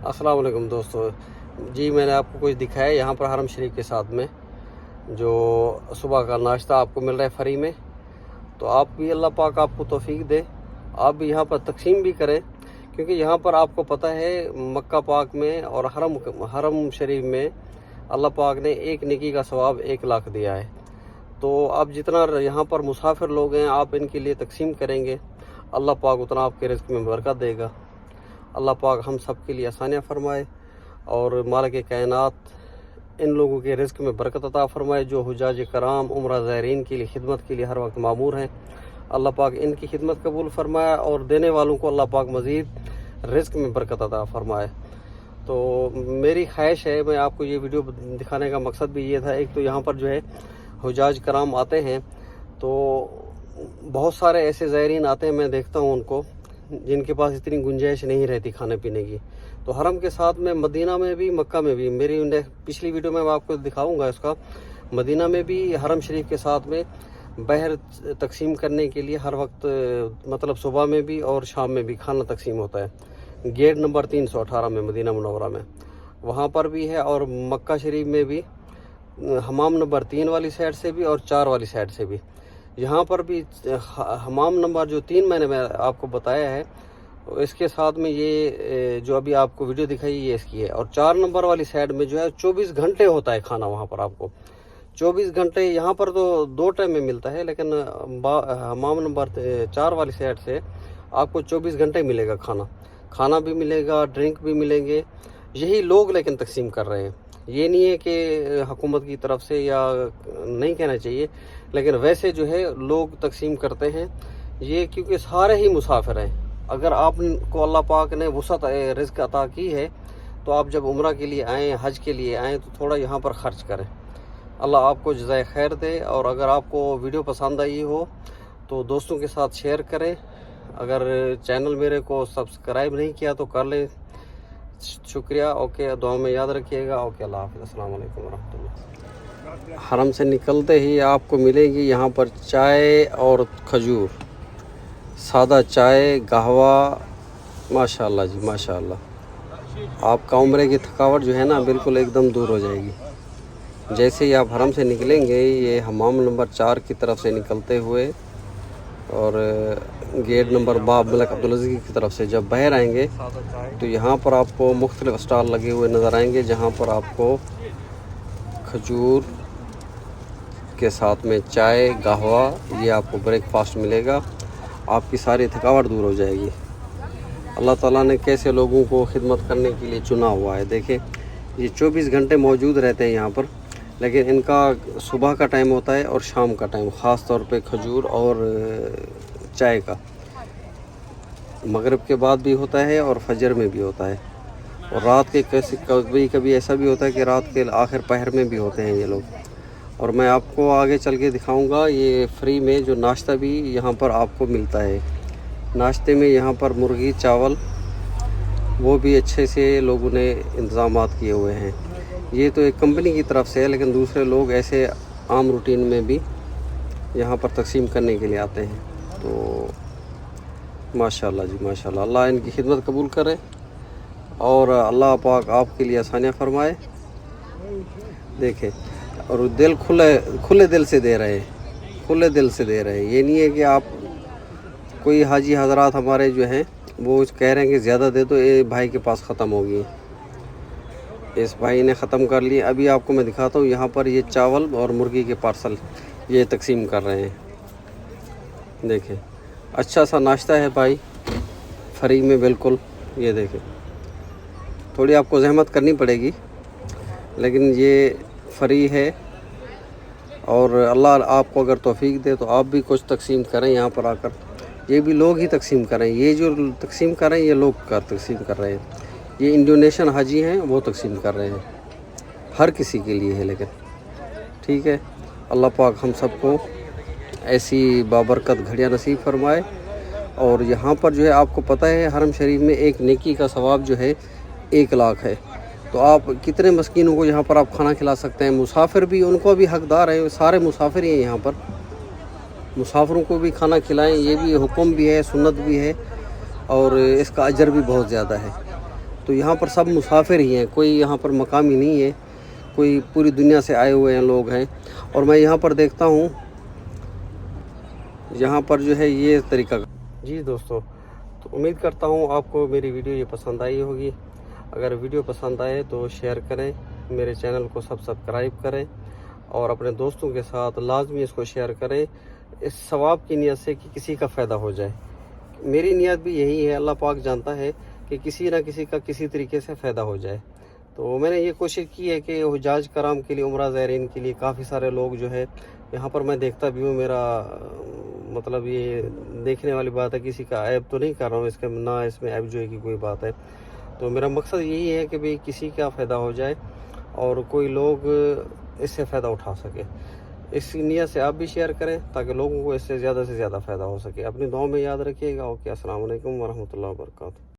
अस्सलाम वालेकुम दोस्तों जी, मैंने आपको कुछ दिखाया यहाँ पर हरम शरीफ के साथ में जो सुबह का नाश्ता आपको मिल रहा है फ्री में। तो आप भी अल्लाह पाक आपको तौफीक दे, आप भी यहाँ पर तकसीम भी करें, क्योंकि यहाँ पर आपको पता है मक्का पाक में और हरम शरीफ में अल्लाह पाक ने एक नेकी का सवाब 1 लाख दिया है। तो आप जितना यहाँ पर मुसाफिर लोग हैं आप इनके लिए तकसीम करेंगे, अल्लाह पाक उतना आपके रिज़्क़ में बरकत देगा। अल्लाह पाक हम सब के लिए आसानियाँ फरमाए और मालिक कायनात इन लोगों के रिज़्क़ में बरकत अता फरमाए जो हुज्जाज कराम उम्रा ज़ायरीन के लिए खिदमत के लिए हर वक्त मामूर हैं। अल्लाह पाक इनकी खिदमत कबूल फरमाए और देने वालों को अल्लाह पाक मज़ीद रिज़्क़ में बरकत अता फरमाए। तो मेरी ख्वाहिश है, मैं आपको ये वीडियो दिखाने का मकसद भी ये था, एक तो यहाँ पर जो है हुज्जाज कराम आते हैं तो बहुत सारे ऐसे ज़ायरीन आते हैं, मैं देखता हूँ उनको जिनके पास इतनी गुंजाइश नहीं रहती खाने पीने की। तो हरम के साथ में मदीना में भी मक्का में भी, मेरी पिछली वीडियो में मैं आपको दिखाऊंगा इसका, मदीना में भी हरम शरीफ के साथ में बहर तकसीम करने के लिए हर वक्त मतलब सुबह में भी और शाम में भी खाना तकसीम होता है। गेट नंबर 318 में मदीना मुनव्वरा में वहाँ पर भी है, और मक्का शरीफ में भी हमाम नंबर 3 वाली साइड से भी और 4 वाली साइड से भी। यहाँ पर भी हमाम नंबर जो 3 मैं आपको बताया है इसके साथ में ये जो अभी आपको वीडियो दिखाई ये इसकी है, और 4 नंबर वाली साइड में जो है 24 घंटे होता है खाना वहाँ पर आपको 24 घंटे। यहाँ पर तो 2 टाइम में मिलता है, लेकिन हमाम नंबर 4 वाली साइड से आपको 24 घंटे मिलेगा खाना भी मिलेगा, ड्रिंक भी मिलेंगे। यही लोग लेकिन तकसीम कर रहे हैं, ये नहीं है कि हुकूमत की तरफ से, या नहीं कहना चाहिए, लेकिन वैसे जो है लोग तकसीम करते हैं ये, क्योंकि सारे ही मुसाफिर हैं। अगर आपको अल्लाह पाक ने वसअत रिज़्क़ अता की है तो आप जब उम्रा के लिए आएँ, हज के लिए आएँ तो थोड़ा यहाँ पर ख़र्च करें। अल्लाह आपको जज़ाए खैर दे। और अगर आपको वीडियो पसंद आई हो तो दोस्तों के साथ शेयर करें। अगर चैनल मेरे को सब्सक्राइब नहीं किया तो कर लें। शुक्रिया। ओके, दुआ में याद रखिएगा। ओके, अल्लाह हाफ़िज़। अस्सलाम वालेकुम रहमतुल्लाह। हरम से निकलते ही आपको मिलेगी यहाँ पर चाय और खजूर, सादा चाय, कहवा, माशाल्लाह जी माशाल्लाह। आपका उम्रे की थकावट जो है ना बिल्कुल एकदम दूर हो जाएगी। जैसे ही आप हरम से निकलेंगे, ये हमाम नंबर 4 की तरफ से निकलते हुए और गेट नंबर बाब मलिक अब्दुल अज़ीज़ की तरफ से जब बाहर आएंगे तो यहाँ पर आपको मुख्तलिफ स्टॉल लगे हुए नज़र आएंगे, जहाँ पर आपको खजूर के साथ में चाय, कहवा, ये आपको ब्रेकफास्ट मिलेगा। आपकी सारी थकावट दूर हो जाएगी। अल्लाह ताला ने कैसे लोगों को खिदमत करने के लिए चुना हुआ है। देखें, ये 24 घंटे मौजूद रहते हैं यहाँ पर, लेकिन इनका सुबह का टाइम होता है और शाम का टाइम, ख़ास तौर पे खजूर और चाय का मगरिब के बाद भी होता है और फजर में भी होता है, और रात के कभी ऐसा भी होता है कि रात के आखिर पहर में भी होते हैं ये लोग। और मैं आपको आगे चल के दिखाऊंगा ये फ्री में जो नाश्ता भी यहाँ पर आपको मिलता है। नाश्ते में यहाँ पर मुर्गी चावल वो भी अच्छे से लोगों ने इंतज़ामात किए हुए हैं। ये तो एक कंपनी की तरफ से है, लेकिन दूसरे लोग ऐसे आम रूटीन में भी यहाँ पर तकसीम करने के लिए आते हैं। तो माशाल्लाह जी माशाल्लाह, अल्लाह इनकी खिदमत कबूल करे और अल्लाह पाक आपके लिए आसानियाँ फरमाए। देखें, और दिल खुले दिल से दे रहे हैं, खुले दिल से दे रहे हैं। ये नहीं है कि आप कोई हाजी हजरात हमारे जो हैं वो कह रहे हैं कि ज़्यादा दे दो, ये भाई के पास ख़त्म होगी, इस भाई ने ख़त्म कर लिए। अभी आपको मैं दिखाता हूँ, यहाँ पर ये चावल और मुर्गी के पार्सल ये तकसीम कर रहे हैं। देखें, अच्छा सा नाश्ता है भाई, फ्री में बिल्कुल। ये देखें, थोड़ी आपको ज़हमत करनी पड़ेगी, लेकिन ये फ्री है। और अल्लाह आपको अगर तौफीक दे तो आप भी कुछ तकसीम करें यहाँ पर आकर। ये भी लोग ही तकसीम करें, ये जो तकसीम कर रहे हैं ये लोग का तकसीम कर रहे हैं। ये इंडोनेशियन हाजी हैं, वो तकसीम कर रहे हैं, हर किसी के लिए है। लेकिन ठीक है, अल्लाह पाक हम सबको ऐसी बाबरकत घड़ियाँ नसीब फरमाए। और यहाँ पर जो है आपको पता है हरम शरीफ में एक नेकी का सवाब जो है 1 लाख है। तो आप कितने मस्कीनों को यहाँ पर आप खाना खिला सकते हैं। मुसाफिर भी उनको भी हकदार है, सारे मुसाफिर ही हैं यहाँ पर, मुसाफिरों को भी खाना खिलाएं। ये भी हुक्म भी है, सुन्नत भी है, और इसका अजर भी बहुत ज़्यादा है। تو یہاں پر سب مسافر ہی ہیں, کوئی یہاں پر مقامی نہیں ہے, کوئی پوری دنیا سے آئے ہوئے ہیں لوگ ہیں. اور میں یہاں پر دیکھتا ہوں یہاں پر جو ہے یہ طریقہ. جی دوستو, تو امید کرتا ہوں آپ کو میری ویڈیو یہ پسند آئی ہوگی. اگر ویڈیو پسند آئے تو شیئر کریں, میرے چینل کو سبسکرائب کریں اور اپنے دوستوں کے ساتھ لازمی اس کو شیئر کریں, اس ثواب کی نیت سے کہ کسی کا فائدہ ہو جائے. میری نیت بھی یہی ہے, اللہ پاک جانتا ہے کہ کسی نہ کسی کا کسی طریقے سے فائدہ ہو جائے. تو میں نے یہ کوشش کی ہے کہ حجاج کرام کے لیے, عمرہ زائرین کے لیے کافی سارے لوگ جو ہے یہاں پر میں دیکھتا بھی ہوں. میرا مطلب یہ دیکھنے والی بات ہے, کسی کا عیب تو نہیں کر رہا ہوں, اس کے نہ اس میں عیب جو ہے کی کوئی بات ہے. تو میرا مقصد یہی ہے کہ بھئی کسی کا فائدہ ہو جائے اور کوئی لوگ اس سے فائدہ اٹھا سکے. اس نیت سے آپ بھی شیئر کریں تاکہ لوگوں کو اس سے زیادہ فائدہ ہو سکے. اپنی دعاؤں میں یاد رکھیے گا. اوکے, السلام علیکم ورحمۃ اللہ وبرکاتہ.